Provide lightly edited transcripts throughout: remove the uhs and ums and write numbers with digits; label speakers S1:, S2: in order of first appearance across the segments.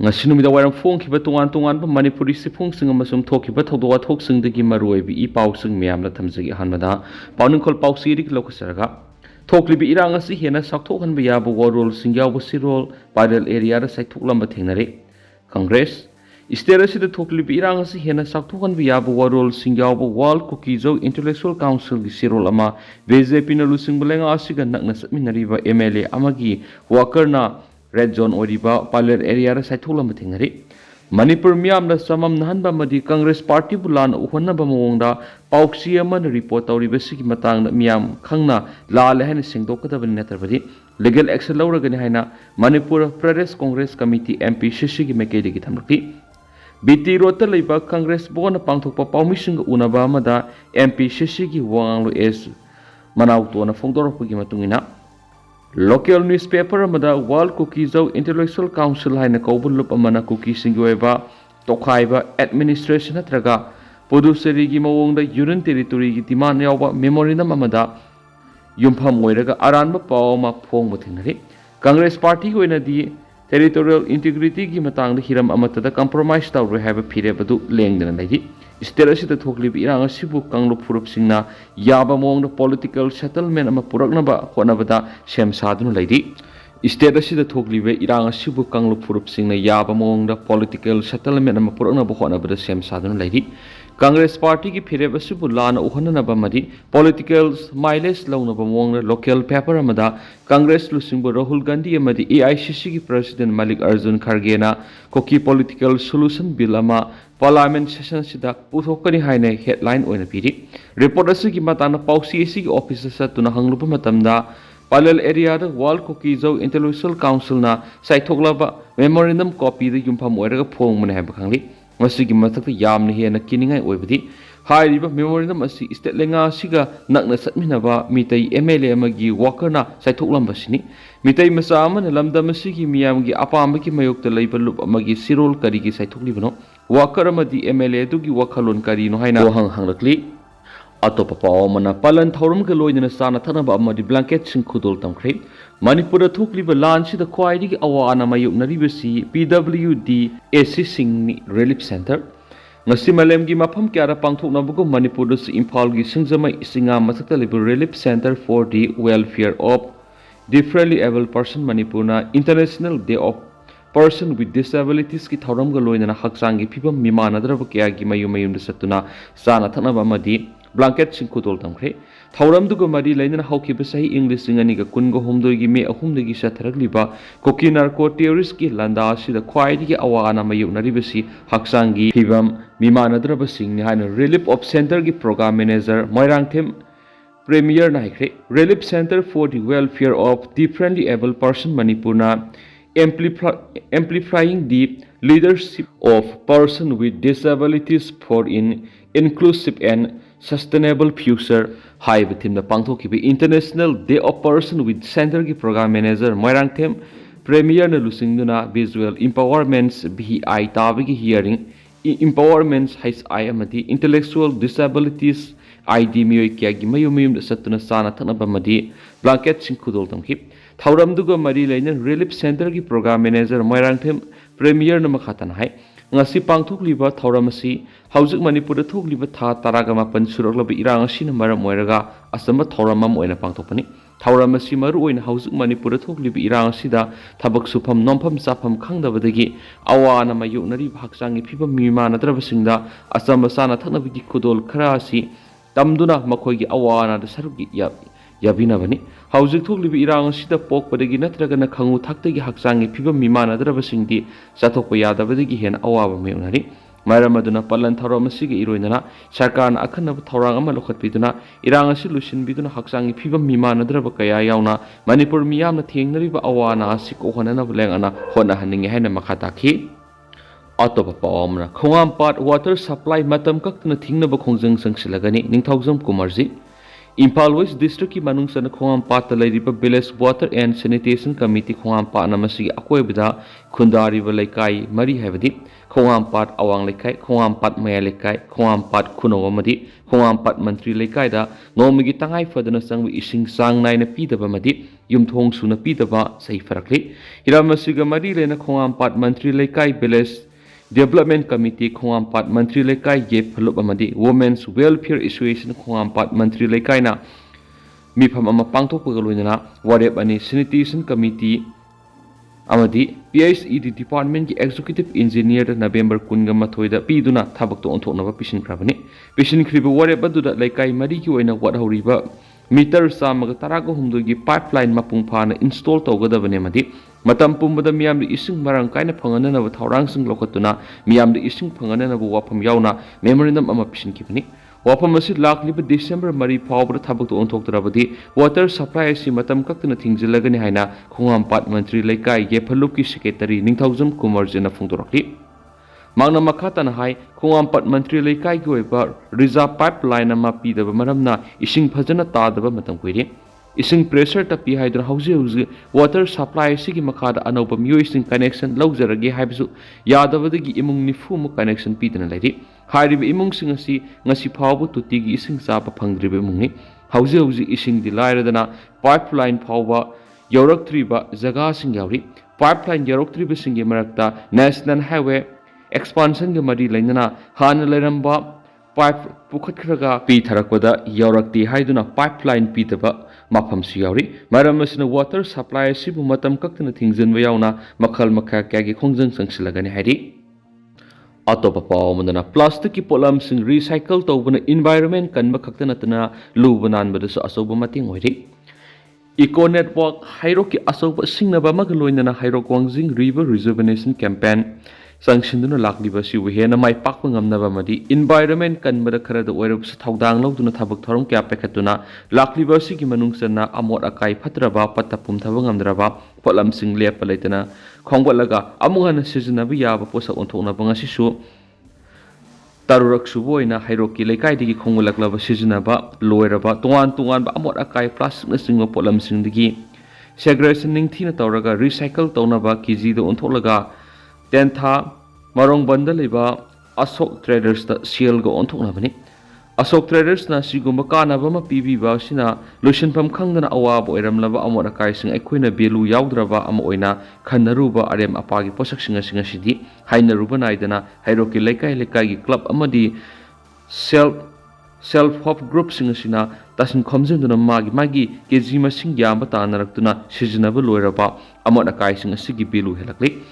S1: ngasi numida waram phongkhiba tongan manipuri sifungsing amasum thokhiba thodok wathoksingdagi maruoibi I pausing miyamna thamjagi hanmada pauningkhol pausirik lokasaraga thoklibi irang asi hena sakthokhanba yaba warol singyawba sirol parallel area ra saithokhlamba thengnare Congress state asida thoklibi irang asi hena sakthokhanba yaba warol singyawba wal Kuki Jau Intellectual Council gi sirol ama BJP na lusingbulenga asiga nakna satminariba MLA amagi wakarna red zone oriba parallel area ra saithoklam thengari Manipur miyam na samam nahanba madi Congress party bulan uhonna bamongda pauksi aman report tawri besigi matang na miyam khangna lal haina singdokadabani natrabadi legal action lawragani haina Manipur Pradesh Congress Committee MP shishigi mekedi gi thamrakti BT rota leiba Congress bona pangthokpa paumising unaba amada MP shishigi wanglo es manauto na phongdorapagi matungina Local newspaper amada Wal Kuki Jau Intellectual Council haina kaubulup amana Kuki singyoeba tokhaiba administration natraga Puduseri gi mawongda Union Territory gi demand yawba memorandum amada yumpham oiraga aranba pawma phongba thingnari Congress party hoina di territorial integrity gi matangda hiram amatada compromise tawre haiba phirebadu lengdana laidi state asida thoklibi irang asibu kanglu phurupsingna yaba mongda political settlement ama puraknaba honabada sem sadunu laidi state asida thoklibe irang asibu kanglu phurupsingna yaba mongda political settlement ama puraknaba honabada sem sadunu laidi Congress party ki phireb asibu lana uhannaba madi political mileage launaba mongda local paper amada Congress lusingbo Rahul Gandhi amadi AICC ki president Malik Arjun Kharge na Kuki political solution bill ama Parliament session sida puthokani haina headline oina piri report asigi matana pausi asigi officer sa tuna hanglupa matamda parallel area da Wal Kuki Jau Intellectual Council na saithoklaba memorandum copy da yumpham oiraga phong mane haiba khangli masigi mathakta yamna hena kiningai oibadi hairiba memorandum asi state lenga siga nakna satminaba mitai MLA amagi wakarna saithoklamba sini mitai masa amana lamdam asigi miyamgi apambaki mayokta leiba lup amagi sirol karigi saithoklibano Wakar amadi MLA dugi wakhalon kari no haina hang hangrakli atopa paw mana palan thorum ke loina sana thanaba amadi blanket sing khudol tamkhre Manipur thokliba lan sida khwaidi gi awana mayuk naribasi PWD AC Singh Relief Center ngasi malem gi mafam kyara pangthokna bugo Manipur du Imphal gi singjama isinga masakta libu Relief Center for the Welfare of Differently Able Person Manipurna International Day of Person with disabilities ki thauram ga loina hakchang gi phibam mimanadrab kya gi mayum da satuna sana thanaba amadi blanket sing khudol tamkhre thauram du ga mari laina haokip sahi English singani ga kun go homdoi gi me ahum dagi satharagliba Kuki narco terrorist ki landa sida khwaidi gi awana mayum naribasi hakchang gi phibam mimanadrab sing ni haina relief of center gi program manager Moirangthem premier na haikre relief center for the welfare of differently able person Manipurna amplifying the leadership of persons with disabilities for an inclusive and sustainable future high within the Pangthokibi International Day of Person with Center ki program manager Moirangthem premier na lusingduna visual empowerments BI tabigi hearing empowerments HI amadi intellectual disabilities ID miyoi kya gi mayum satuna sana thanaba madi blanket sing khudol tamkhip Thauram duga mari laina relief center ki program manager Moirangthem premier na makhatan hai ngasi pangthokliba thauram asi haujik Manipur da thokliba tha taraga mapan suraklaba irang asi na maram moiraga asamba thauram am oina pangthokpani thauram asi maru oina haujik Manipur da thokliba irang asi da thabak sufam nompham chafam khangdabadagi awana mayuknari bhaksangi phibam mimana drabasingda asamba sana thaknabigi khudol khara asi tamduna makhoigi awana da sarugi yabina bani haujik thoklibi irang sida pokpadagi natragana khangu thaktagi hakchangi phibam mimanadrabasingdi chathokpa yadabadagi hen awaba meunari maramaduna palan tharam asigi iroinana sarkarna akhanaba thorang ama lokhatpiduna irang asi lusinbiduna hakchangi phibam mimanadraba kaya yauna Manipur miyamna thengnariba awana asi kohanana bulengana hona haningi haina makhataki atopa pawamna khongam pat water supply matam kaktna thingnaba khongjang sangsilagani ningthaujam kumarji Imphal West District ki manung sana Khongampat lairiba Village Water and Sanitation Committee Khongampat namasi akoibida khundariba laikai mari habadi Khongampat awang laikai Khongampat maya laikai Khongampat khuno amadi Khongampat mantri laikai da nomigi tangai fadana sangwi ising sang nai na pidaba madi yumthong suna pidaba sahi farakli hiramasiga mari lena Khongampat mantri laikai Village Development Committee Khongampat Mantri Laikai ye phalup amadi Women's Welfare Association Khongampat Mantri Laikai na mifam ama pangthokpaga loinana warep ani Sanitation Committee amadi PSED Department ki Executive Engineer November 12 da piduna thabak to onthoknaba pisinkrabani pisinkhriba warep aduda laikai mari ki oina wat horiba meter samaga taraga humdu gi pipeline mapung phana install tawgadabane madi matam pumbada miyam de ising marang kaina phangana na thaurang sing lokatuna miyam de ising phangana na wafam yauna memorandum ama pisin kibani wafam asi lakliba December mari phawbra thabak to onthoktrabadi water supply si matam kaktuna thingzilagani haina Khongampat mantri laikai ye phalup ki secretary Ningthaujam Kumar jena phungdorakli Magna makatan hai Khongampat mantri laikai ki oiba reserve pipeline ama pidaba maramna ising phajana tadaba matam koire ising pressure ta pi haidra hauji water supply sigi makada anoba myo ising connection lawjarage haibisu yadabadagi imung nifu mu connection pidana lairi hairibe imung sing asi ngasi phawbu tutigi ising chapa phangdribe mungni hauji ising di lairadana pipeline phawba yoraktriba jaga sing yauri pipeline yoraktriba singi marakta national highway expansion ge mari lainana han lairamba pipe pukhatraga pi tharakpada yorakti haiduna pipeline pitaba mafam si yauri maram asina water supply sibu matam kaktana thingjanba yauna makhal makha kyagi khongjang sangsilagani hairi atopa paw mandana plastic ki polam sing recycle tawbana environment kanba kaktana tana lubanan badasu asoba mating hoiri eco network hairoki asoba singnaba magaloinana hairok wangjing river rejuvenation campaign Sangsinduna lakliba si wihena mai pakpa ngamnaba madi environment kanbada kharada oirabsa thaudang lawduna thabak thorom kya pekhatuna lakliba si ki manungsana amot akai phatraba patapum thaba ngamdraba polam sing lepa leitana khongbalaga amungana sijnaba yaba posak onthokna banga sisu tarurak suboina hairoki lekai digi khongulaklaba sijnaba loiraba tungan ba amot akai plastic na singwa polam sing digi segregation ningthina tawraga recycle tawnaba kg do ontholaga Tentha marong banda liba Asok Traders da seal go onthokna bani Asok Traders na sigumba kanaba ma pibi ba sina lusion pam khangdana awab oiramlaba amora kai sing ekhoina belu yaugdraba am oina khanaruba arem apagi posak singa sidi hainaruba naidana hairoki lekai gi club amadi self help group singa sina tasin khomjenduna magi keji masing yamba tanarakuna sijnaba loiraba amora kai singa sigi belu helakli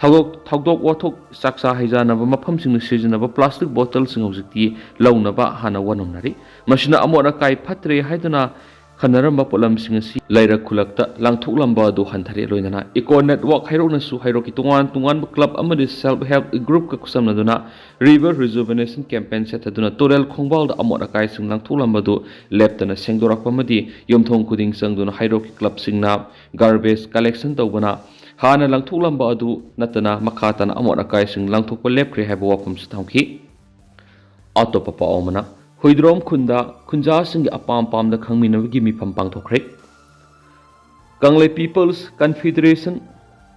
S1: Thagdok wathok saksa haijanaba mafamsing sijanaba plastic bottle sing hojikti lawnaba hana wanomnari masina amona kai phatre haiduna khanaramba polam sing si laira khulakta langthoklamba do hanthare loinana eco network hairona su hairoki tungan club amadi self help group ka kusamna duna river rejuvenation campaign setaduna torel khongbal da amona kai sing langthoklamba do leptana sengdorakpa madi yomthong kuding sangduna hairoki club singna garbage collection tawbana Hana langthoklamba adu natana makhatana amot akai sing langthokpa lepkhre haiba wafam sathangki atopa paomana huidrom khunda khunja sing apam pamda khangminabagi mifam pangthokre Kanglei People's Confederation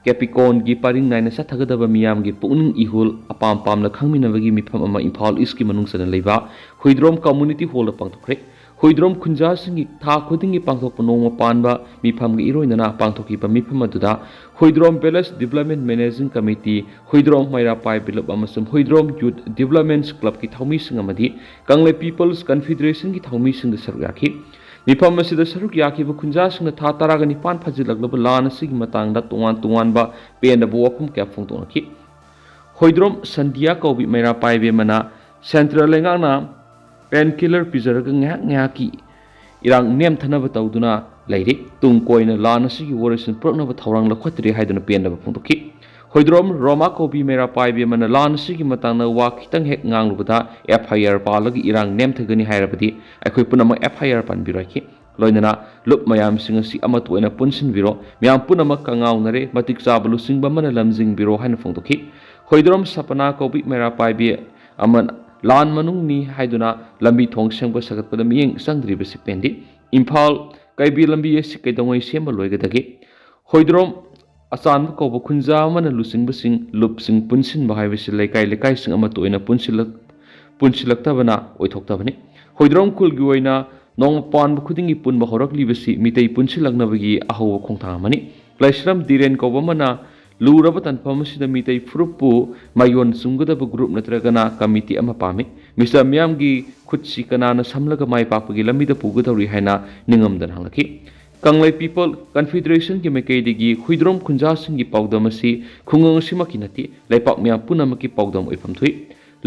S1: Capricorn gi paring naina sathagadaba miyam gi puning ihul apam pamna khangminabagi mifam ama Imphal East ki manungsana leiba huidrom community hall pangthokre Huidrom khunja singi tha khudingi pangthok panoma panba mifam gi iroinana pangthoki pa mifam aduda Huidrom Village Development Managing Committee Huidrom Maira Pai Bilab amasum Huidrom Youth Development Club ki thawmi sing amadi Kanglei People's Confederation ki thawmi sing saruk yakhi mifam asida saruk yakhi ba khunja sing tha taraga ni pan phajilaglaba lan sigi matangda tungan ba pen bu wafum kya phungtonaki Huidrom Sandia Kobi Maira Pai be mana Central Lengana Painkiller pizaraga ngaki irang nem thanaba tawduna lairi tung koina lana sigi worison proknaba thawrang la khotri haiduna penaba phungtoki hoidrom Roma Kobi Mera Paibe mana lana sigi matangna wa khitang hek nganglubada FIR palagi irang nem thagani hairabadi akhoi punama FIR panbiraki loinana lup mayam singa si amatu ena punsin biro myam punama kangaunare matik chabalu singba mana lamjing biro haina phungtoki hoidrom Sapana Kobi Mera Paibe aman ꯂꯥꯟ ꯃꯅꯨꯡꯅꯤ ꯍꯥꯏꯗꯨꯅ ꯂꯝꯕꯤ ꯊꯣꯡ ꯁꯦꯝꯒꯠ ꯁꯥꯒꯠꯄꯗ ꯃꯤꯠꯌꯦꯡ ꯆꯪꯗ꯭ꯔꯤꯕꯁꯤ ꯄꯦꯟꯗꯦ ꯏꯝꯐꯥꯜ ꯀꯩꯕꯤ ꯂꯝꯕꯤ ꯑꯁꯤ ꯀꯩꯗꯧꯉꯩ ꯁꯦꯝꯕ ꯂꯣꯏꯒꯗꯒꯦ ꯍꯣꯏꯗ꯭ꯔꯣꯝ ꯑꯆꯥꯟꯕ ꯀꯧꯕ ꯈꯨꯟꯖꯥ ꯑꯃꯅ ꯂꯨꯆꯤꯡꯕꯁꯤꯡ ꯂꯨꯞꯁꯤꯡ ꯄꯨꯟꯁꯤꯟꯕ ꯍꯥꯏꯕꯁꯤ ꯂꯩꯀꯥꯏ ꯂꯩꯀꯥꯏꯁꯤꯡ ꯑꯃꯠꯇ ꯑꯣꯏꯅ ꯄꯨꯟꯁꯤꯜꯂꯛꯇꯕꯅ ꯑꯣꯏꯊꯣꯛꯇꯕꯅꯤ ꯍꯣꯏꯗ꯭ꯔꯣꯝ ꯈꯨꯜꯒꯤ ꯑꯣꯏꯅ ꯅꯣꯡꯃ ꯄꯥꯟꯕ ꯈꯨꯗꯤꯡꯒꯤ ꯄꯨꯟꯕ ꯍꯧꯔꯛꯂꯤꯕꯁꯤ ꯃꯤꯇꯩ ꯄꯨꯟꯁꯤꯜꯂꯛꯅꯕꯒꯤ ꯑꯍꯧꯕ ꯈꯣꯡꯊꯥꯡ ꯑꯃꯅꯤ ꯂꯥꯏꯁ꯭ꯔꯝ ꯗꯤꯔꯦꯟ ꯀꯧꯕ ꯑꯃꯅ ꯂꯨꯔꯕ ꯇꯥꯟꯐꯝ ꯑꯁꯤꯗ ꯃꯤꯇꯩ ꯐꯨꯔꯨꯞꯄꯨ ꯃꯌꯣꯟ ꯆꯨꯝꯒꯗꯕ ꯒ꯭ꯔꯨꯞ ꯅꯠꯇ꯭ꯔꯒꯅ ꯀꯃꯤꯇꯤ ꯑꯃ ꯄꯥꯝꯃꯤ ꯃꯤꯁꯇꯔ ꯃꯤꯌꯥꯝꯒꯤ ꯈꯨꯠꯁꯤ ꯀꯅꯥꯅ ꯁꯝꯂꯒ ꯃꯥꯏ ꯄꯥꯛꯄꯒꯤ ꯂꯝꯕꯤꯗ ꯄꯨꯒꯗꯧꯔꯤ ꯍꯥꯏꯅ ꯅꯤꯡꯉꯝꯗꯅ ꯍꯪꯂꯛꯈꯤ ꯀꯪꯂꯩ ꯄꯤꯄꯜ ꯀꯟꯐꯦꯗꯔꯦꯁꯟꯒꯤ ꯃꯥꯏꯀꯩꯗꯒꯤ ꯍꯨꯏꯗ꯭ꯔꯣꯝ ꯈꯨꯟꯖꯥꯁꯤꯡꯒꯤ ꯄꯥꯎꯗꯝ ꯑꯁꯤ ꯈꯨꯡꯒꯪ ꯑꯁꯤꯃꯛꯀꯤ ꯅꯠꯇꯦ ꯂꯩꯄꯥꯛ ꯃꯤꯌꯥꯝ ꯄꯨꯝꯅꯃꯛꯀꯤ ꯄꯥꯎꯗꯝ ꯑꯣꯏꯐꯝ ꯊꯣꯛꯏ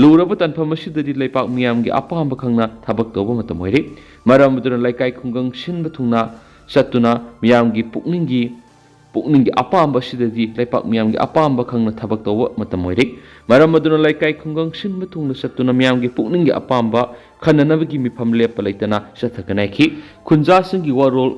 S1: ꯂꯨꯔꯕ ꯇꯥꯟꯐꯝ ꯑꯁꯤꯗꯗꯤ ꯂꯩꯄꯥꯛ ꯃꯤꯌꯥꯝꯒꯤ ꯑꯄꯥꯝꯕ ꯈꯪꯅ ꯊꯕꯛ ꯇꯧꯕ ꯃꯇꯝ ꯑꯣꯏꯔꯦ ꯃꯔꯝ ꯑꯗꯨꯅ ꯂꯩꯀꯥꯏ ꯈꯨꯡꯒꯪ ꯁꯤꯟꯕ ꯊꯨꯡꯅ ꯆꯠꯇꯨꯅ ꯃꯤꯌꯥꯝꯒꯤ ꯄꯨꯛꯅꯤꯡꯒꯤ ꯑꯄꯥꯝꯕ ꯑꯁꯤꯗꯗꯤ ꯂꯩꯄꯥꯛ ꯃꯤꯌꯥꯝꯒꯤ ꯑꯄꯥꯝꯕ ꯈꯪꯅ ꯊꯕꯛ ꯇꯧꯕ ꯃꯇꯝ ꯑꯣꯏꯔꯦ ꯃꯔꯝ ꯑꯗꯨꯅ ꯂꯩꯀꯥꯏ ꯈꯨꯡꯒꯪ ꯁꯤꯟꯕ ꯊꯨꯡꯅ ꯆꯠꯇꯨꯅ ꯃꯤꯌꯥꯝꯒꯤ ꯄꯨꯛꯅꯤꯡꯒꯤ ꯑꯄꯥꯝꯕ ꯈꯟꯅꯅꯕꯒꯤ ꯃꯤꯐꯝ ꯂꯦꯞꯄ ꯂꯩꯇꯅ ꯆꯠꯊꯒꯅꯥꯏꯈꯤ ꯈꯨꯟꯖꯥꯁꯤꯡꯒꯤ ꯋꯥꯔꯣꯜ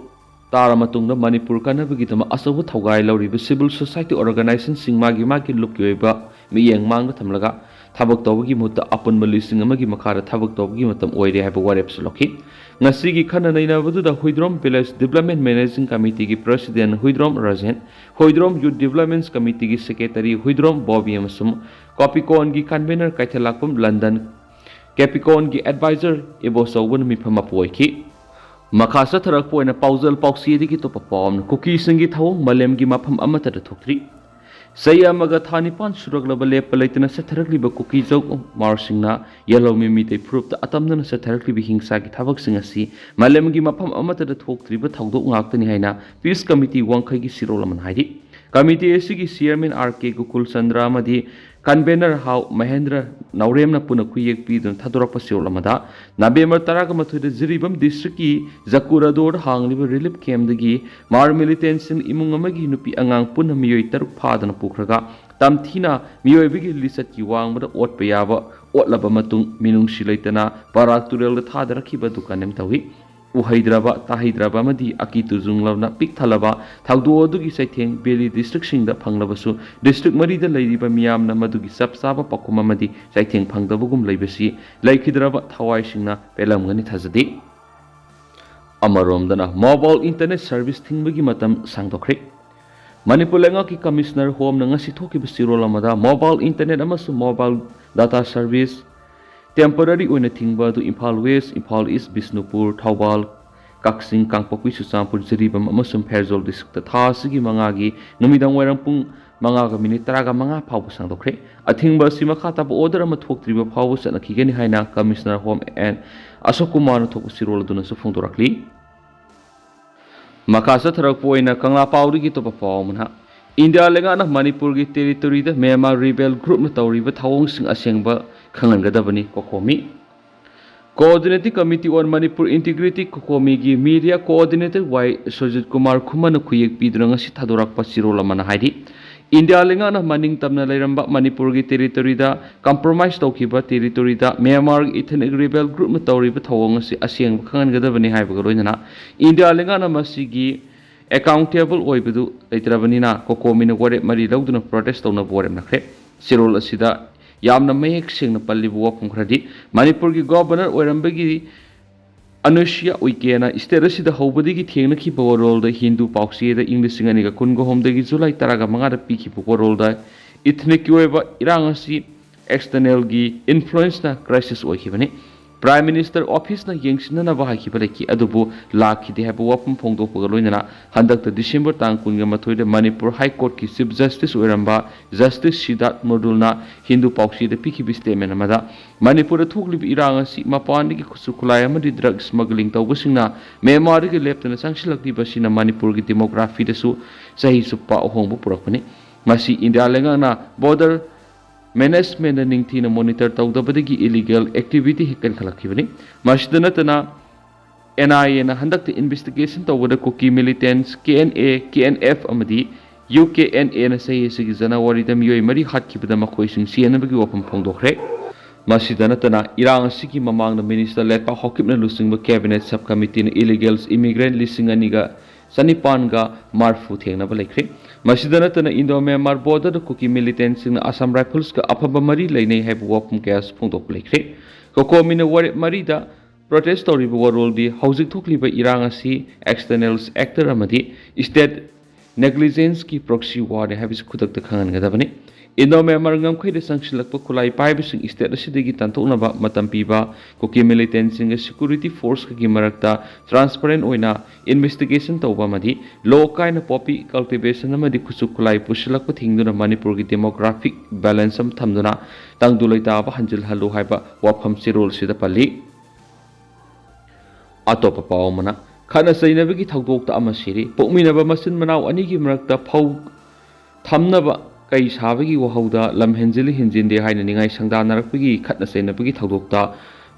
S1: ꯇꯥꯔ ꯃꯇꯨꯡꯗ ꯃꯅꯤꯄꯨꯔ ꯀꯥꯟꯅꯕꯒꯤꯗꯃꯛ ꯑꯆꯧꯕ ꯊꯧꯒꯥꯏ ꯂꯧꯔꯤꯕ ꯁꯤꯚꯤꯜ ꯁꯣꯁꯥꯏꯇꯤ ꯑꯣꯔꯒꯅꯥꯏꯖꯦꯁꯟꯁꯤꯡ ꯃꯥꯒꯤ ꯂꯨꯞꯀꯤ ꯑꯣꯏꯕ ꯃꯤꯠꯌꯦꯡ ꯃꯥꯡꯗ ꯊꯝꯂꯒ ꯊꯕꯛ ꯇꯧꯕꯒꯤ ꯃꯍꯨꯠꯇ ꯑꯄꯨꯟꯕ ꯂꯤꯁꯤꯡ ꯑꯃꯒꯤ ꯃꯈꯥꯗ ꯊꯕꯛ ꯇꯧꯕꯒꯤ ꯃꯇꯝ ꯑꯣꯏꯔꯦ ꯍꯥꯏꯕ ꯋꯥꯔꯦꯞꯁꯨ ꯂꯧꯈꯤ ꯉꯁꯤꯒꯤ ꯈꯟꯅ ꯅꯩꯅꯕꯗꯨꯗ ꯍꯨꯏꯗ꯭ꯔꯣꯝ ꯚꯤꯂꯦꯖ ꯗꯤꯕꯦꯂꯞꯃꯦꯟꯠ ꯃꯦꯅꯦꯖꯤꯡ ꯀꯃꯤꯇꯤꯒꯤ president Huidrom Rajen Huidrom youth development ꯀꯃꯤꯇꯤꯒꯤ ꯁꯦꯀ꯭ꯔꯦꯇꯔꯤ ꯍꯨꯏꯗ꯭ꯔꯣꯝ ꯕꯣꯕꯤ ꯑꯃꯁꯨꯡ ꯀꯣꯄꯤꯀꯣꯟꯒꯤ ꯀꯟꯚꯦꯅꯔ ꯀꯩꯊꯦꯜꯂꯥꯛꯄꯝ ꯂꯟꯗꯟ ꯀꯦꯄꯤꯀꯣꯟꯒꯤ ꯑꯦꯗꯚꯥꯏꯖꯔ ꯏꯕꯣꯆꯧꯕꯅ ꯃꯤꯐꯝ ꯃꯄꯨ ꯑꯣꯏꯈꯤ ꯃꯈꯥ ꯆꯠꯊꯔꯛꯄ ꯑꯣꯏꯅ ꯄꯥꯎꯖꯦꯜ ꯄꯥꯎꯆꯦꯗꯒꯤ ꯑꯇꯣꯞꯄ ꯄꯥꯎ ꯑꯃꯅ ꯀꯨꯀꯤꯁꯤꯡꯒꯤ ꯊꯧꯑꯣꯡ ꯃꯥꯂꯦꯝꯒꯤ ꯃꯐꯝ ꯑꯃꯠꯇꯗ ꯊꯣꯛꯇ꯭ꯔꯤ ꯆꯍꯤ ꯑꯃꯒ ꯊꯥ ꯅꯤꯄꯥꯟ ꯁꯨꯔꯛꯂꯕ ꯂꯦꯞꯄ ꯂꯩꯇꯅ ꯆꯠꯊꯔꯛꯂꯤꯕ ꯀꯨꯀꯤ ꯃꯥꯔꯁꯤꯡꯅ ꯌꯦꯜꯍꯧꯃꯤ ꯃꯤꯇꯩ ꯐꯨꯔꯨꯞꯇ ꯑꯇꯝꯅꯅ ꯆꯠꯊꯔꯛꯂꯤꯕ ꯍꯤꯡꯁꯥꯒꯤ ꯊꯕꯛꯁꯤꯡ ꯑꯁꯤ ꯃꯥꯂꯦꯝꯒꯤ ꯃꯐꯝ ꯑꯃꯠꯇꯗ ꯊꯣꯛꯇ꯭ꯔꯤꯕ ꯊꯧꯗꯣꯛ ꯉꯥꯛꯇꯅꯤ ꯍꯥꯏꯅ ꯄꯤꯁ ꯀꯃꯤꯇꯤ ꯋꯥꯡꯈꯩꯒꯤ ꯁꯤꯔꯣꯜ ꯑꯃꯅ ꯍꯥꯏꯔꯤ ꯀꯃꯤꯇꯤ ꯑꯁꯤꯒꯤ chairman R K Gokul Chandra ꯑꯃꯗꯤ ꯀꯟꯚꯦꯅꯔ ꯍꯥꯎ ꯃꯍꯦꯟꯗ꯭ꯔ ꯅꯥꯎꯔꯦꯝꯅ ꯄꯨꯟꯅ ꯈꯨꯌꯦꯛ ꯄꯤꯗꯨꯅ ꯊꯥꯗꯣꯔꯛꯄ ꯁꯤꯔꯣꯜ ꯑꯃꯗ ꯅꯕꯦꯝꯕꯔ 18ꯗ ꯖꯤꯔꯤꯕꯝ ꯗꯤꯁꯇ꯭ꯔꯤꯛꯀꯤ ꯖꯀꯨꯔꯥꯗꯣꯔꯗ ꯍꯥꯡꯂꯤꯕ ꯔꯤꯂꯤꯞ ꯀꯦꯝꯞꯗꯒꯤ ꯃꯥꯔ ꯃꯤꯂꯤꯇꯦꯟꯠꯁꯤꯡ ꯏꯃꯨꯡ ꯑꯃꯒꯤ ꯅꯨꯄꯤ ꯑꯉꯥꯡ ꯄꯨꯟꯅ ꯃꯤꯑꯣꯏ 6 ꯐꯥꯗꯨꯅ ꯄꯨꯈ꯭ꯔꯒ ꯇꯝꯊꯤꯅ ꯃꯤꯑꯣꯏꯕꯒꯤ ꯂꯤꯆꯠꯀꯤ ꯋꯥꯡꯃꯗ ꯑꯣꯠꯄ ꯌꯥꯕ ꯑꯣꯠꯂꯕ ꯃꯇꯨꯡ ꯃꯤꯅꯨꯡꯁꯤ ꯂꯩꯇꯅ ꯕꯔꯥꯛ ꯇꯨꯔꯦꯜꯗ ꯊꯥꯗꯔꯛꯈꯤꯕ ꯑꯗꯨ ꯀꯟꯗꯦꯝ ꯇꯧꯏ ꯎꯍꯩꯗ꯭ꯔꯕ ꯇꯥꯍꯩꯗ꯭ꯔꯕ ꯑꯃꯗꯤ ꯑꯀꯤ ꯇꯨꯖꯨꯡꯂꯕꯅ ꯄꯤꯛ ꯊꯜꯂꯕ ꯊꯧꯗꯣꯛ ꯑꯗꯨꯒꯤ ꯆꯩꯊꯦꯡ ꯕꯦꯂꯤ ꯗꯤꯁꯇ꯭ꯔꯤꯛꯁꯤꯡꯗ ꯐꯪꯂꯕꯁꯨ ꯗꯤꯁꯇ꯭ꯔꯤꯛ 4ꯗ ꯂꯩꯔꯤꯕ ꯃꯤꯌꯥꯝꯅ ꯃꯗꯨꯒꯤ ꯆꯞ ꯆꯥꯕ ꯄꯥꯎꯈꯨꯝ ꯑꯃꯗꯤ ꯆꯩꯊꯦꯡ ꯐꯪꯗꯕꯒꯨꯝ ꯂꯩꯕꯁꯤ ꯂꯩꯈꯤꯗ꯭ꯔꯕ ꯊꯋꯥꯏꯁꯤꯡꯅ ꯄꯦꯜꯂꯝꯒꯅꯤ ꯊꯥꯖꯗꯦ ꯑꯃꯔꯣꯝꯗꯅ ꯃꯣꯕꯥꯏꯜ ꯏꯟꯇꯔꯅꯦꯠ ꯁꯔꯚꯤꯁ ꯊꯤꯡꯕꯒꯤ ꯃꯇꯝ ꯁꯥꯡꯗꯣꯛꯈ꯭ꯔꯦ ꯃꯅꯤꯄꯨꯔ ꯂꯩꯉꯥꯛꯀꯤ ꯀꯃꯤꯁꯅꯔ ꯍꯣꯝꯅ ꯉꯁꯤ ꯊꯣꯛꯈꯤꯕ ꯆꯤꯔꯣꯜ ꯑꯃꯗ ꯃꯣꯕꯥꯏꯜ ꯏꯟꯇꯔꯅꯦꯠ ꯑꯃꯁꯨꯡ ꯃꯣꯕꯥꯏꯜ ꯗꯥꯇꯥ ꯁꯔꯚꯤꯁ ꯇꯦꯝꯄꯔꯔꯤ ꯑꯣꯏꯅ ꯊꯤꯡꯕ ꯑꯗꯨ ꯏꯝꯐꯥꯜ ꯋꯦꯁ ꯏꯝꯐꯥꯜ ꯏꯁ ꯕꯤꯁꯅꯨꯄꯨꯔ ꯊꯧꯕꯥꯜ ꯀꯛꯆꯤꯡ ꯀꯥꯡꯄꯣꯛꯄꯤ ꯆꯨꯔꯆꯥꯟꯄꯨꯔ ꯖꯤꯔꯤꯕꯝ ꯑꯃꯁꯨꯡ ꯐꯦꯔꯖꯣꯜ ꯗꯤꯁꯇ꯭ꯔꯤꯛꯇ ꯊꯥ ꯑꯁꯤꯒꯤ 5ꯒꯤ ꯅꯨꯃꯤꯗꯥꯡꯋꯥꯏꯔꯝ ꯄꯨꯡ 5:35 ꯐꯥꯎꯕ ꯁꯥꯡꯗꯣꯛꯈ꯭ꯔꯦ ꯑꯊꯤꯡꯕ ꯑꯁꯤ ꯃꯈꯥ ꯇꯥꯕ ꯑꯣꯔꯗꯔ ꯑꯃ ꯊꯣꯛꯇ꯭ꯔꯤꯕ ꯐꯥꯎꯕ ꯆꯠꯅꯈꯤꯒꯅꯤ ꯍꯥꯏꯅ ꯀꯃꯤꯁꯅꯔ ꯍꯣꯝ ꯑꯦꯟ ꯑꯁꯣꯛ ꯀꯨꯃꯥꯔꯅ ꯊꯣꯛꯄ ꯆꯤꯔꯣꯜ ꯑꯗꯨꯅꯁꯨ ꯐꯣꯡꯗꯣꯔꯛꯂꯤ ꯃꯈꯥ ꯆꯠꯊꯔꯛꯄ ꯑꯣꯏꯅ ꯀꯪꯂꯥ ꯄꯥꯎꯗꯒꯤ ꯑꯇꯣꯞꯄ ꯄꯥꯎ ꯑꯃꯅ ꯏꯟꯗꯤꯌꯥ ꯂꯩꯉꯥꯛꯅ ꯃꯅꯤꯄꯨꯔꯒꯤ ꯇꯦꯔꯤꯇꯣꯔꯤꯗ ꯃ꯭ꯌꯥꯟꯃꯥꯔ ꯔꯤꯕꯦꯜ ꯒ꯭ꯔꯨꯞꯅ ꯇꯧꯔꯤꯕ ꯊꯧꯑꯣꯡꯁꯤꯡ ꯑꯁꯦꯡꯕ ꯈꯪꯍꯟꯒꯗꯕꯅꯤ ꯀꯣꯀꯣꯃꯤ Coordinating Committee on Manipur Integrity Cokomiꯒꯤ Media Coordinator Y Sojit Kumar Khumana khuyek piduna ngasi thadorakpa sirol amana haidi India lengana maning tamna leiramba Manipurgi territory-da compromise tawkhiba territory-da Myanmar ethnic rebel group na tawriba thawong asi aseng khangadabani haibaga loinana India lengana masigi accountable oibadu leitrabanina Cokomi na warep mari lawduna protest tawna borem nakre sirol asida yamna mayek sengna pallibu wapum khradi Manipurgi governor oirambagi Anushya Uikena state asida hobadigi thengnakhibwa warolda Hindu pauksida English singaniga kungohomdagi July 15 da pikhibu warolda ethnic oiba irang asi external gi influence na crisis oikhibani Prime Minister Office na yengsinana hakiba leki adubu lakhide haba wapum phongdokpaga loinana handakta December tang 18 da Manipur High Court ki Chief Justice oiramba Justice Siddharth Modulna Hindu pauksida pikhibi statement amada Manipur thuklibi irang asi mapandigi khusukulai amadi drug smuggling tawbasingna Myanmar gi leptana sangsilakliba sina Manipur gi demography da su sahi suppa ohongbu purakpani masi India lengana border management and ningthina monitor tawdabadagi illegal activity hikan khalakibani masdanatana NIA na handakta investigation tawbada Kuki militants KNA KNF amadi UKNA na sahi sigi January da miyoi mari hatkibada makoising sianabagi wapam phongdokre Masidanatana irang asigi mamangna minister Letpao haokip na lusingba cabinet subcommittee na illegals immigrant lising aniga sanipanga marfu thengnaba laikre ꯃꯁꯤꯗ ꯅꯠꯇꯅ ꯏꯟꯗꯣ Myanmar ꯕꯣꯔꯗꯔꯗ cookie ꯃꯤꯂꯤꯇꯦꯟꯁꯤꯡꯅ Assam ꯔꯥꯏꯐꯜꯁꯀ ꯑꯐꯕ ꯃꯔꯤ ꯂꯩꯅꯩ ꯍꯥꯏꯕ ꯋꯥꯐꯝ ꯀꯌꯥꯁꯨ ꯐꯣꯡꯗꯣꯛꯄ ꯂꯩꯈ꯭ꯔꯦ ꯀꯣꯀꯣꯃꯤꯅ ꯋꯥꯔꯦꯞ ꯃꯔꯤꯗ ꯄ꯭ꯔꯣꯇꯦꯁ ꯇꯧꯔꯤꯕ ꯋꯥꯔꯣꯜꯗꯤ ꯍꯧꯖꯤꯛ ꯊꯣꯛꯂꯤꯕ ꯏꯔꯥꯡ ꯑꯁꯤ ꯑꯦꯛꯁꯇꯔꯅꯦꯜ ꯑꯦꯛꯇꯔ ꯑꯃꯗꯤ ꯁ꯭ꯇꯦꯠ ꯅꯦꯒ꯭ꯂꯤꯖꯦꯟꯁꯀꯤ ꯄ꯭ꯔꯣꯛꯁꯤ ꯋꯥꯔꯅꯤ ꯍꯥꯏꯕꯁꯤ ꯈꯨꯗꯛꯇ ꯈꯪꯍꯟꯒꯗꯕꯅꯤ ꯏꯟꯗꯣ ꯃ꯭ꯌꯥꯟꯃꯥꯔ ꯉꯝꯈꯩꯗ ꯆꯪꯁꯤꯜꯂꯛꯄ ꯈꯨꯠꯂꯥꯏ ꯄꯥꯏꯕꯁꯤꯡ ꯁ꯭ꯇꯦꯠ ꯑꯁꯤꯗꯒꯤ ꯇꯥꯟꯊꯣꯛꯅꯕ ꯃꯇꯝ ꯄꯤꯕ ꯀꯨꯀꯤ ꯃꯤꯂꯤꯇꯦꯟꯁꯤꯡꯒ ꯁꯦꯀ꯭ꯌꯨꯔꯤꯇꯤ ꯐꯣꯔꯁꯀꯒꯤ ꯃꯔꯛꯇ ꯇ꯭ꯔꯥꯟꯁꯄꯔꯦꯟ ꯑꯣꯏꯅ ꯏꯟꯚꯦꯁꯇꯤꯒꯦꯁꯟ ꯇꯧꯕ ꯑꯃꯗꯤ ꯂꯣ ꯀꯥꯏꯅ ꯄꯣꯄꯤ ꯀꯜꯇꯤꯚꯦꯁꯟ ꯑꯃꯗꯤ ꯈꯨꯠꯁꯨ ꯈꯨꯠꯂꯥꯏ ꯄꯨꯁꯤꯜꯂꯛꯄ ꯊꯤꯡꯗꯨꯅ ꯃꯅꯤꯄꯨꯔꯒꯤ ꯗꯦꯃꯣꯒ꯭ꯔꯥꯐꯤꯛ ꯕꯦꯂꯦꯟꯁ ꯑꯃ ꯊꯝꯗꯨꯅ ꯇꯪꯗꯨ ꯂꯩꯇꯥꯕ ꯍꯟꯖꯤꯜꯍꯜꯂꯨ ꯍꯥꯏꯕ ꯋꯥꯐꯝ ꯆꯦꯔꯣꯜꯁꯤꯗ ꯄꯜꯂꯤ ꯑꯇꯣꯞꯄ ꯄꯥꯎ ꯑꯃꯅ ꯈꯠꯅ ꯆꯩꯅꯕꯒꯤ ꯊꯧꯗꯣꯛꯇ ꯑꯃ ꯁꯤꯔꯤ ꯄꯣꯛꯃꯤꯟꯅꯕ ꯃꯆꯤꯟ ꯃꯅꯥꯎ ꯑꯅꯤꯒꯤ ꯃꯔꯛꯇ ꯐꯧ ꯊꯝꯅꯕ ꯀꯩ ꯁꯥꯕꯒꯤ ꯋꯥꯍꯧꯗ ꯂꯝ ꯍꯦꯟꯖꯤꯜꯂꯤ ꯍꯦꯟꯖꯤꯟꯗꯦ ꯍꯥꯏꯅ ꯅꯤꯡꯉꯥꯏ ꯁꯪꯗꯥꯅꯔꯛꯄꯒꯤ ꯈꯠꯅ ꯆꯩꯅꯕꯒꯤ ꯊꯧꯗꯣꯛꯇ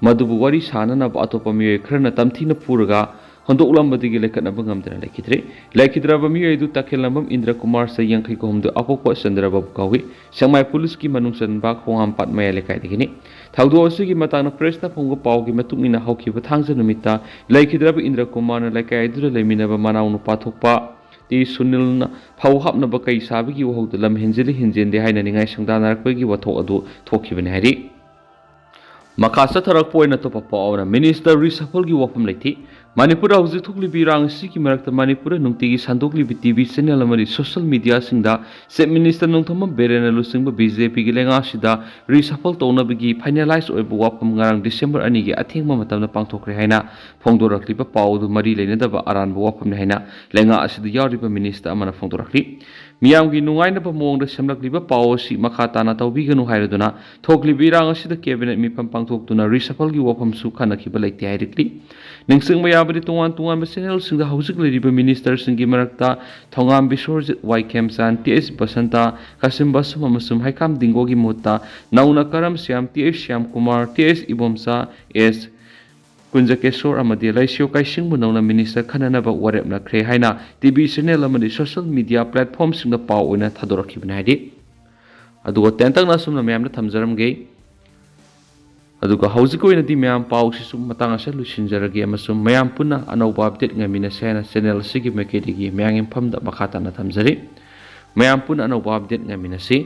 S1: ꯃꯗꯨꯕꯨ ꯋꯥꯔꯤ ꯁꯥꯅꯅꯕ ꯑꯇꯣꯞꯄ ꯃꯤꯑꯣꯏ ꯈꯔꯅ ꯇꯝꯊꯤꯅ ꯐꯨꯔꯒ ꯍꯣꯟꯗꯣꯛꯂꯝꯕꯗꯒꯤ ꯂꯩꯈꯠꯅꯕ ꯉꯝꯗꯅ ꯂꯩꯈꯤꯗ꯭ꯔꯦ ꯂꯩꯈꯤꯗ꯭ꯔꯕ ꯃꯤꯑꯣꯏ ꯑꯗꯨ ꯇꯈꯦꯜꯂꯝꯕꯝ ꯏꯟꯗ꯭ꯔ ꯀꯨꯃꯥꯔ ꯆꯍꯤ 63 ꯑꯄꯣꯛꯄ ꯆꯟꯗ꯭ꯔꯕꯥꯕꯨ ꯀꯧꯏ ꯁꯦꯡꯃꯥꯏ ꯄꯨꯂꯤꯁꯀꯤ ꯃꯅꯨꯡ ꯆꯟꯕ ꯈꯣꯡꯍꯥꯝꯄꯥꯠ ꯃꯌꯥꯏ ꯂꯩꯀꯥꯏꯗꯒꯤꯅꯤ ꯊꯧꯗꯣꯛ ꯑꯁꯤꯒꯤ ꯃꯇꯥꯡꯗ ꯄ꯭ꯔꯦꯁꯅ ꯐꯣꯡꯕ ꯄꯥꯎꯒꯤ ꯃꯇꯨꯡ ꯏꯟꯅ ꯍꯧꯈꯤꯕ ꯊꯥꯡꯖ ꯅꯨꯃꯤꯠꯇ ꯂꯩꯈꯤꯗ꯭ꯔꯕ ꯏꯟꯗ꯭ꯔ ꯀꯨꯃꯥꯔꯅ ꯂꯩꯀꯥꯏ ꯑꯗꯨꯗ ꯂꯩꯃꯤꯟꯅꯕ ꯃꯅꯥꯎ ꯅꯨꯄꯥ ꯊꯣꯛꯄ ꯇꯤ ꯁꯨꯅꯤꯜꯅ ꯐꯧ ꯍꯥꯞꯅꯕ ꯀꯩ ꯁꯥꯕꯒꯤ ꯋꯥꯍꯧꯗ ꯂꯝ ꯍꯦꯟꯖꯤꯜꯂꯤ ꯍꯦꯟꯖꯤꯟꯗꯦ ꯍꯥꯏꯅ ꯅꯤꯡꯉꯥꯏ ꯁꯪꯗꯥꯅꯔꯛꯄꯒꯤ ꯋꯥꯊꯣꯛ ꯑꯗꯨ ꯊꯣꯛꯈꯤꯕꯅꯤ ꯍꯥꯏꯔꯤ ꯃꯈꯥ ꯆꯠꯊꯔꯛꯄ ꯑꯣꯏꯅ ꯑꯇꯣꯞꯄ ꯄꯥꯎ ꯑꯃꯅ ꯃꯤꯅꯤꯁꯇꯔ ꯔꯤꯁꯐꯜꯒꯤ ꯋꯥꯐꯝ ꯂꯩꯊꯤ ꯃꯅꯤꯄꯨꯔꯗ ꯍꯧꯖꯤꯛ ꯊꯣꯛꯂꯤꯕ ꯏꯔꯥꯡ ꯑꯁꯤꯒꯤ ꯃꯔꯛꯇ ꯃꯅꯤꯄꯨꯔꯗ ꯅꯨꯡꯇꯤꯒꯤ ꯁꯟꯗꯣꯛꯂꯤꯕ ꯇꯤꯚꯤ ꯆꯦꯅꯦꯜ ꯑꯃꯗꯤ ꯁꯣꯁꯤꯌꯦꯜ ꯃꯤꯗꯤꯌꯥꯁꯤꯡꯗ ꯆꯤꯞ ꯃꯤꯅꯤꯁꯇꯔ ꯅꯣꯡꯊꯣꯝꯕꯝ ꯕꯤꯔꯦꯟꯅ ꯂꯨꯆꯤꯡꯕ ꯕꯤꯖꯦꯄꯤꯒꯤ ꯂꯩꯉꯥꯛꯁꯤꯗ ꯔꯤꯁꯐꯜ ꯇꯧꯅꯕꯒꯤ ꯐꯥꯏꯅꯦꯂꯥꯏꯖ ꯑꯣꯏꯕ ꯋꯥꯐꯝ ꯉꯔꯥꯡ ꯗꯤꯁꯦꯝꯕꯔ 2ꯒꯤ ꯑꯊꯦꯡꯕ ꯃꯇꯝꯗ ꯄꯥꯡꯊꯣꯛꯈ꯭ꯔꯦ ꯍꯥꯏꯅ ꯐꯣꯡꯗꯣꯔꯛꯂꯤꯕ ꯄꯥꯎ ꯑꯗꯨ ꯃꯔꯤ ꯂꯩꯅꯗꯕ ꯑꯔꯥꯟꯕ ꯋꯥꯐꯝꯅꯤ ꯍꯥꯏꯅ ꯂꯩꯉꯥꯛ ꯑꯁꯤꯗ ꯌꯥꯎꯔꯤꯕ ꯃꯤꯅꯤꯁꯇꯔ ꯑꯃꯅ ꯐꯣꯡꯗꯣꯔꯛꯂꯤ ꯃꯤꯌꯥꯝꯒꯤ ꯅꯨꯡꯉꯥꯏꯅꯕ ꯃꯑꯣꯡꯗ ꯁꯦꯝꯂꯛꯂꯤꯕ ꯄꯥꯎ ꯑꯁꯤ ꯃꯈꯥ ꯇꯥꯅ ꯇꯧꯕꯤꯒꯅꯨ ꯍꯥꯏꯔꯗꯨꯅ ꯊꯣꯛꯂꯤꯕ ꯏꯔꯥꯡ ꯑꯁꯤꯗ ꯀꯦꯕꯤꯅꯦꯠ ꯃꯤꯐꯝ ꯄꯥꯡꯊꯣꯛꯇꯨꯅ ꯔꯤꯁꯐꯜꯒꯤ ꯋꯥꯐꯝꯁꯨ ꯈꯟꯅꯈꯤꯕ ꯂꯩꯇꯦ ꯍꯥꯏꯔꯛꯂꯤ ꯅꯤꯡꯁꯤꯡꯕ ꯌꯥꯕꯗꯤ ꯇꯣꯉꯥꯟ ꯇꯣꯉꯥꯟꯕ ꯆꯦꯅꯦꯜꯁꯤꯡꯗ ꯍꯧꯖꯤꯛ ꯂꯩꯔꯤꯕ ꯃꯤꯅꯤꯁꯇꯔꯁꯤꯡꯒꯤ ꯃꯔꯛꯇ ꯊꯧꯉꯥꯝ ꯕꯤꯁ꯭ꯋꯔꯖꯤꯠ ꯋꯥꯏꯈꯦꯝꯆꯥꯟ ꯇꯤ.ꯑꯩꯆ. ꯕꯁꯟꯇ ꯀꯥꯁꯤꯝ ꯕꯁꯨꯝ ꯑꯃꯁꯨꯡ ꯍꯩꯀꯥꯝ ꯗꯤꯡꯒꯣꯒꯤ ꯃꯍꯨꯠꯇ ꯅꯧꯅ ꯀꯔꯝ Shyam TH. Shyamkumar TH. Ibomcha S. Kunjakeshor ꯑꯃꯗꯤ ꯂꯩꯁꯤꯌꯣ ꯀꯥꯏꯁꯤꯡꯕꯨ ꯅꯧꯅ ꯃꯤꯅꯤꯁꯇꯔ ꯈꯟꯅꯅꯕ ꯋꯥꯔꯦꯞꯅꯈ꯭ꯔꯦ ꯍꯥꯏꯅ ꯇꯤꯚꯤ ꯆꯦꯅꯦꯜ ꯑꯃꯗꯤ ꯁꯣꯁꯤꯌꯦꯜ ꯃꯤꯗꯤꯌꯥ ꯄ꯭ꯂꯦꯠꯐꯣꯔꯝꯁꯤꯡꯗ ꯄꯥꯎ ꯑꯣꯏꯅ ꯊꯥꯗꯣꯔꯛꯈꯤꯕꯅꯤ ꯍꯥꯏꯗꯤ ꯑꯗꯨꯒ ꯇꯦꯟꯇꯛꯅ ꯑꯁꯨꯝꯅ ꯃꯌꯥꯝꯗ ꯊꯝꯖꯔꯝꯒꯦ ꯑꯗꯨꯒ ꯍꯧꯖꯤꯛ ꯑꯣꯏꯅꯗꯤ ꯃꯌꯥꯝ ꯄꯥꯎꯁꯤꯁꯨ ꯃꯇꯥꯡ ꯑꯁꯤꯗ ꯂꯣꯏꯁꯤꯟꯖꯔꯒꯦ ꯑꯃꯁꯨꯡ ꯃꯌꯥꯝ ꯄꯨꯟꯅ ꯑꯅꯧꯕ ꯑꯞꯗꯦꯠ ꯉꯥꯏꯃꯤꯟꯅꯁꯦ ꯍꯥꯏꯅ ꯆꯦꯅꯦꯜ ꯑꯁꯤꯒꯤ ꯃꯥꯏꯀꯩꯗꯒꯤ ꯃꯌꯥꯝꯒꯤ ꯃꯐꯝꯗ ꯃꯈꯥ ꯇꯥꯅ ꯊꯝꯖꯔꯤ ꯃꯌꯥꯝ ꯄꯨꯟꯅ ꯑꯅꯧꯕ ꯑꯞꯗꯦꯠ ꯉꯥꯏꯃꯤꯟꯅꯁꯤ